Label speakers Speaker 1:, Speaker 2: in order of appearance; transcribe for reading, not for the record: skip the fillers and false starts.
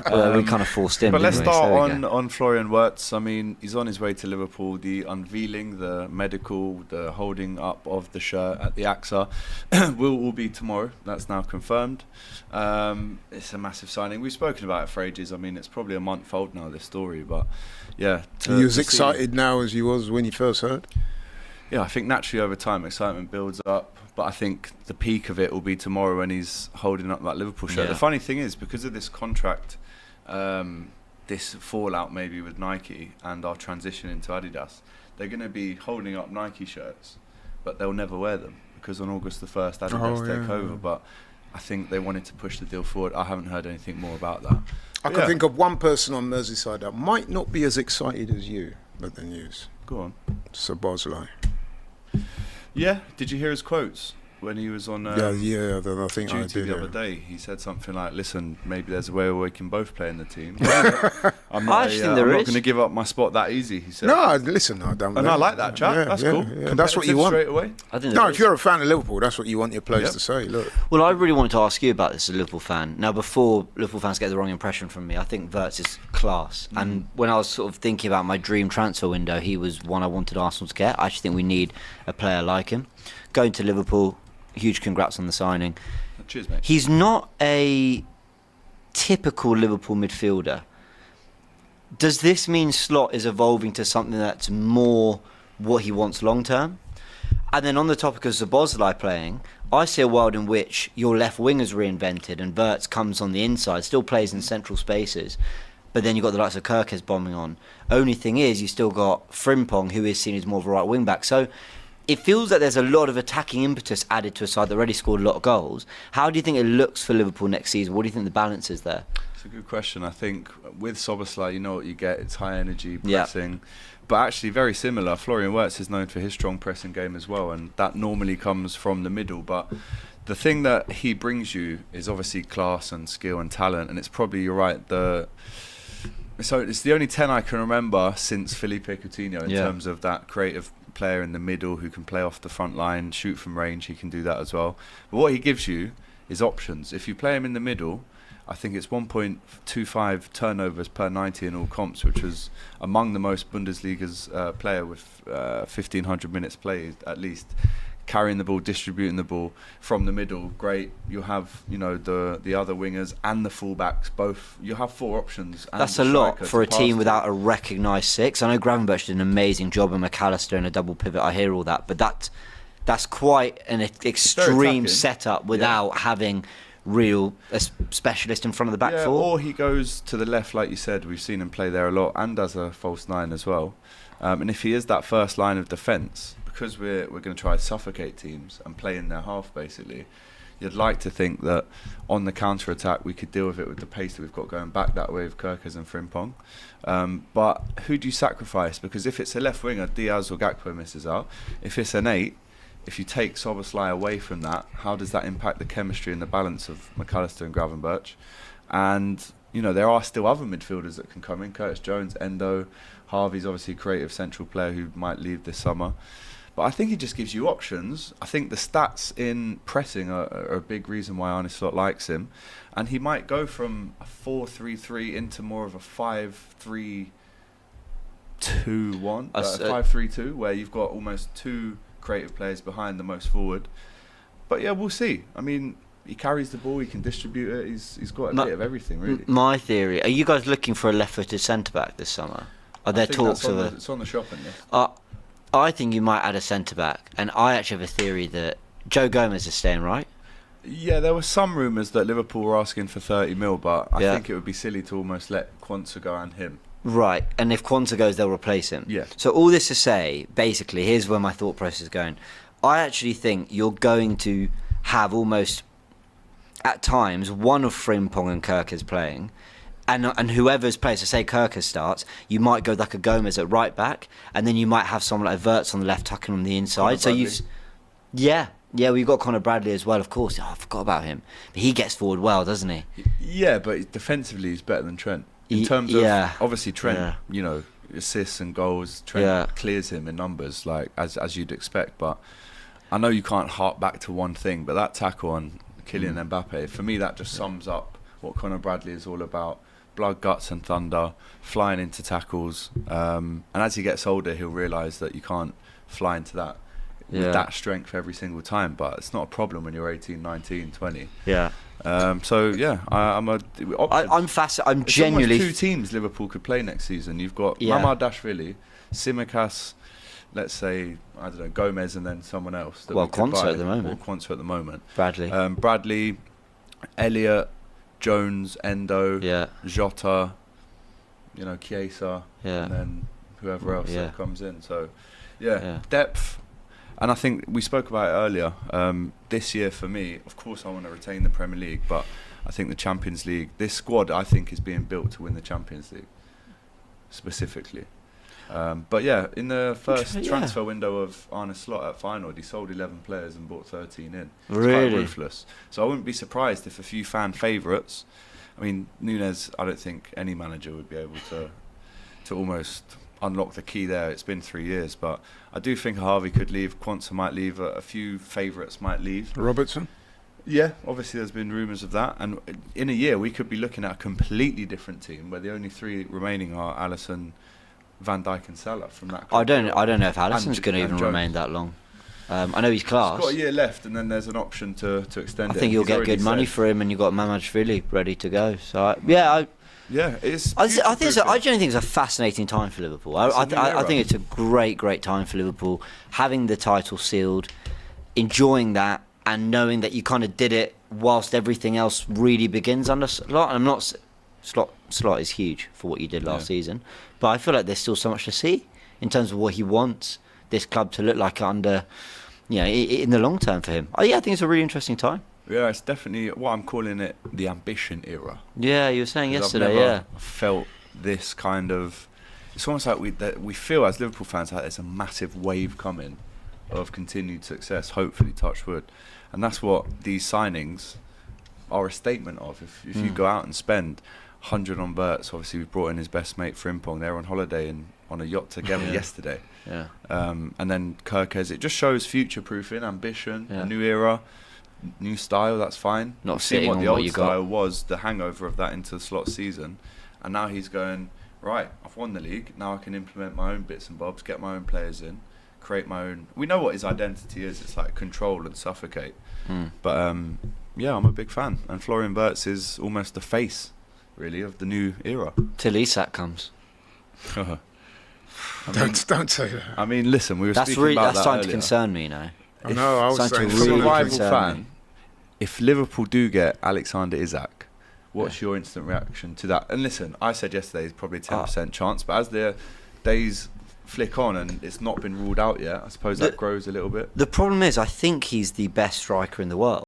Speaker 1: Well, we kind of forced him.
Speaker 2: But let's
Speaker 1: didn't we?
Speaker 2: start
Speaker 1: So
Speaker 2: on Florian Wirtz. I mean, he's on his way to Liverpool. The unveiling, the medical, the holding up of the shirt at the AXA will be tomorrow. That's now confirmed. It's a massive signing. We've spoken about it for ages. I mean, it's probably a month old now, this story. But yeah.
Speaker 3: Are you as excited now as you was when you first heard?
Speaker 2: Yeah, I think naturally over time excitement builds up. But I think the peak of it will be tomorrow when he's holding up that Liverpool shirt.
Speaker 1: Yeah.
Speaker 2: The funny thing is, because of this contract, this fallout maybe with Nike and our transition into Adidas, they're going to be holding up Nike shirts, but they'll never wear them because on August the 1st Adidas take over. But I think they wanted to push the deal forward. I haven't heard anything more about that.
Speaker 3: I can think of one person on Merseyside that might not be as excited as you about the news.
Speaker 2: Go on.
Speaker 3: Szoboszlai.
Speaker 2: Yeah, did you hear his quotes when he was on
Speaker 3: I think I
Speaker 2: duty
Speaker 3: did.
Speaker 2: the other day? He said something like, listen, maybe there's a way where we can both play in the team. I'm not going to give up my spot that easy, he said.
Speaker 3: No, listen, I don't.
Speaker 2: And I like that, chap. That's cool.
Speaker 3: Yeah. That's what you want.
Speaker 2: Straight away.
Speaker 3: If you're a fan of Liverpool, that's what you want your players to say. Look.
Speaker 1: Well, I really wanted to ask you about this as a Liverpool fan. Now, before Liverpool fans get the wrong impression from me, I think Wirtz is class. And when I was sort of thinking about my dream transfer window, he was one I wanted Arsenal to get. I actually think we need a player like him. Going to Liverpool, huge congrats on the signing.
Speaker 2: Cheers, mate.
Speaker 1: He's not a typical Liverpool midfielder. Does this mean Slot is evolving to something that's more what he wants long term? And then on the topic of Szoboszlai playing, I see a world in which your left wing is reinvented and Wirtz comes on the inside, still plays in central spaces, but then you've got the likes of Kirkes bombing on. Only thing is, you still got Frimpong, who is seen as more of a right wing back. So it feels like there's a lot of attacking impetus added to a side that already scored a lot of goals. How do you think it looks for Liverpool next season? What do you think the balance is there?
Speaker 2: It's a good question. I think with Szoboszlai, you know what you get. It's high energy pressing. But actually very similar. Florian Wirtz is known for his strong pressing game as well, and that normally comes from the middle. But the thing that he brings you is obviously class and skill and talent, and it's probably, you're right, so it's the only 10 I can remember since Felipe Coutinho in terms of that creative player in the middle who can play off the front line, shoot from range. He can do that as well. But what he gives you is options. If you play him in the middle, I think it's 1.25 turnovers per 90 in all comps, which was among the most Bundesliga's player with 1,500 minutes played at least. Carrying the ball, distributing the ball from the middle, great. You have, the other wingers and the fullbacks both. You have four options. And
Speaker 1: that's a lot for a team without a recognised six. I know Gravenberch did an amazing job in McAllister in a double pivot. I hear all that, but that's quite an extreme setup without having a specialist in front of the back four.
Speaker 2: Or he goes to the left, like you said. We've seen him play there a lot, and as a false nine as well. And if he is that first line of defence, because we're going to try to suffocate teams and play in their half, basically, you'd like to think that on the counter-attack we could deal with it with the pace that we've got going back that way with Kirkes and Frimpong. But who do you sacrifice? Because if it's a left winger, Diaz or Gakpo misses out. If it's an 8, if you take Szoboszlai away from that, how does that impact the chemistry and the balance of McAllister and Gravenberch? And there are still other midfielders that can come in. Curtis Jones, Endo, Harvey's obviously a creative central player who might leave this summer. But I think he just gives you options. I think the stats in pressing are a big reason why Arne Slot likes him. And he might go from a 4-3-3 into more of a 5-3-2-1, 5-3-2, where you've got almost two creative players behind the most forward. But yeah, we'll see. I mean, he carries the ball, he can distribute it, he's got a bit of everything, really.
Speaker 1: My theory, are you guys looking for a left-footed centre-back this summer? Are there talks of it?
Speaker 2: It's on the shopping list.
Speaker 1: I think you might add a centre-back, and I actually have a theory that Joe Gomez is staying, right?
Speaker 2: Yeah, there were some rumours that Liverpool were asking for 30 mil, but I think it would be silly to almost let Quansah go and him.
Speaker 1: Right, and if Quansah goes, they'll replace him.
Speaker 2: Yeah.
Speaker 1: So all this to say, basically, here's where my thought process is going. I actually think you're going to have almost, at times, one of Frimpong and Kirkes playing, and whoever's plays, so say Kirkes starts, you might go like a Gomez at right back, and then you might have someone like Wirtz on the left tucking on the inside. We've got Conor Bradley as well, of course. I forgot about him. But he gets forward well, doesn't he?
Speaker 2: Yeah, but defensively he's better than Trent. In terms of, obviously Trent, assists and goals, Trent clears him in numbers, like as you'd expect. But I know you can't hark back to one thing, but that tackle on Kylian Mbappe, for me that just sums up what Conor Bradley is all about. blood, guts and thunder, flying into tackles. And as he gets older, he'll realise that you can't fly into that with that strength every single time. But it's not a problem when you're 18, 19, 20.
Speaker 1: Yeah.
Speaker 2: I'm
Speaker 1: fascinated. I'm
Speaker 2: it's
Speaker 1: genuinely.
Speaker 2: almost 2 teams Liverpool could play next season. You've got
Speaker 1: Yeah.
Speaker 2: Mamardashvili, Tsimikas, let's say, I don't know, Gomez and then someone else. That
Speaker 1: Well,
Speaker 2: we could
Speaker 1: Quansah
Speaker 2: buy.
Speaker 1: at the moment.
Speaker 2: Or Quansah at the moment.
Speaker 1: Bradley.
Speaker 2: Bradley, Elliott, Jones, Endo,
Speaker 1: Yeah.
Speaker 2: Jota, Chiesa,
Speaker 1: Yeah.
Speaker 2: and then whoever else
Speaker 1: Yeah.
Speaker 2: that comes in. So,
Speaker 1: Yeah.
Speaker 2: depth. And I think we spoke about it earlier. This year for me, of course, I want to retain the Premier League, but I think the Champions League, this squad, I think, is being built to win the Champions League, specifically. But yeah, in the first transfer window of Arne Slot at Feyenoord, he sold 11 players and bought 13 in. It's
Speaker 1: Really?
Speaker 2: quite ruthless. So I wouldn't be surprised if a few fan favourites. I mean, Nunes, I don't think any manager would be able to almost unlock the key there. It's been 3 years, but I do think Harvey could leave. Quansah might leave. A few favourites might leave.
Speaker 3: Robertson?
Speaker 2: Yeah, obviously there's been rumours of that, and in a year we could be looking at a completely different team where the only 3 remaining are Alisson, Van Dijk and Salah from that.
Speaker 1: I don't know if Alisson's
Speaker 2: And-
Speaker 1: going to
Speaker 2: and
Speaker 1: even
Speaker 2: Jones.
Speaker 1: remain that long. I know he's class.
Speaker 2: He's got a year left, and then there's an option to extend
Speaker 1: I
Speaker 2: it.
Speaker 1: think you'll
Speaker 2: He's
Speaker 1: get
Speaker 2: already
Speaker 1: good money
Speaker 2: said-
Speaker 1: for him, and you've got Mamardashvili ready to go. So
Speaker 2: It's.
Speaker 1: I think I
Speaker 2: future-proofing.
Speaker 1: genuinely think it's a fascinating time for Liverpool.
Speaker 2: It's a new
Speaker 1: I
Speaker 2: era.
Speaker 1: think it's a great time for Liverpool, having the title sealed, enjoying that, and knowing that you kind of did it whilst everything else really begins under Slot. And I'm not Slot is huge for what you did last season, but I feel like there's still so much to see in terms of what he wants this club to look like under, in the long term for him. I think it's a really interesting time.
Speaker 2: Yeah, it's definitely what I'm calling it, the ambition era.
Speaker 1: Yeah, you were saying
Speaker 2: 'Cause
Speaker 1: yesterday.
Speaker 2: I've never
Speaker 1: Yeah.
Speaker 2: felt this kind of. It's almost like we feel as Liverpool fans like there's a massive wave coming of continued success. Hopefully, touch wood, and that's what these signings are a statement of. If you go out and spend 100 on Wirtz, obviously we've brought in his best mate Frimpong. They're on holiday and on a yacht together yesterday.
Speaker 1: Yeah.
Speaker 2: And then Kirkes, it just shows future proofing, ambition,
Speaker 1: Yeah.
Speaker 2: a new era. New style, that's fine.
Speaker 1: Not
Speaker 2: We've seen
Speaker 1: sitting
Speaker 2: what
Speaker 1: on
Speaker 2: the
Speaker 1: what
Speaker 2: old
Speaker 1: you got.
Speaker 2: style was, the hangover of that into the Slot season, and now he's going right. I've won the league. Now I can implement my own bits and bobs, get my own players in, create my own. We know what his identity is. It's like control and suffocate. But I'm a big fan, and Florian Wirtz is almost the face, really, of the new era.
Speaker 1: Till Isak comes.
Speaker 3: Don't say that.
Speaker 2: I mean, listen, we were
Speaker 1: That's
Speaker 2: speaking about
Speaker 1: that's
Speaker 2: that
Speaker 1: starting to
Speaker 2: earlier.
Speaker 1: concern me,
Speaker 3: I know, I was
Speaker 1: Something
Speaker 3: saying
Speaker 1: really
Speaker 2: From a rival
Speaker 1: concern
Speaker 2: fan,
Speaker 1: me.
Speaker 2: if Liverpool do get Alexander Isak, what's your instant reaction to that? And listen, I said yesterday it's probably a 10% chance, but as the days flick on and it's not been ruled out yet, I suppose that grows a little bit.
Speaker 1: The problem is, I think he's the best striker in the world.